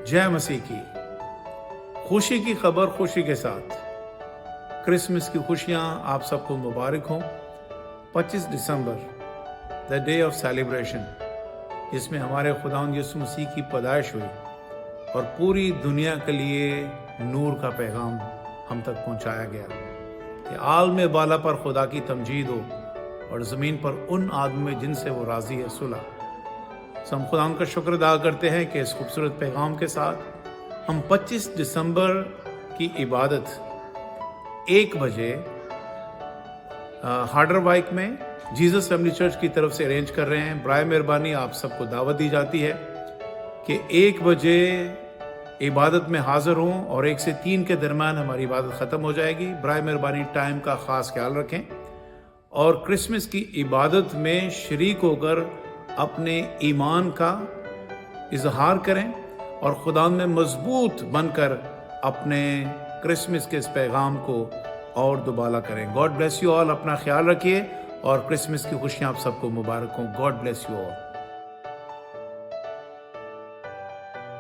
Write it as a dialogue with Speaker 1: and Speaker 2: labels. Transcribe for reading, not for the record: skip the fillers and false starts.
Speaker 1: जय मसीह की। खुशी की खबर खुशी के साथ क्रिसमस की खुशियाँ आप सबको मुबारक हों। 25 दिसंबर द डे ऑफ सेलिब्रेशन, जिसमें हमारे खुदावंद यीशु मसीह की पैदाइश हुई और पूरी दुनिया के लिए नूर का पैगाम हम तक पहुंचाया गया कि आलम बाला पर खुदा की तमजीद हो और ज़मीन पर उन आदमी जिनसे वो राज़ी है सुलह। हम खुदा का शुक्र अदा करते हैं कि इस खूबसूरत पैगाम के साथ हम 25 दिसंबर की इबादत 1 बजे हार्डरवाइक में जीसस फैमिली चर्च की तरफ से अरेंज कर रहे हैं। बराए मेहरबानी आप सबको दावत दी जाती है कि 1 बजे इबादत में हाज़िर हों और 1 से 3 के दरमियान हमारी इबादत ख़त्म हो जाएगी। बराए मेहरबानी टाइम का ख़ास ख्याल रखें और क्रिसमस की इबादत में शरीक होकर अपने ईमान का इजहार करें और खुदा में मजबूत बनकर अपने क्रिसमस के इस पैगाम को और दुबाला करें। God bless you all. अपना ख्याल रखिए और क्रिसमस की खुशियाँ आप सबको मुबारक हों। God bless you all.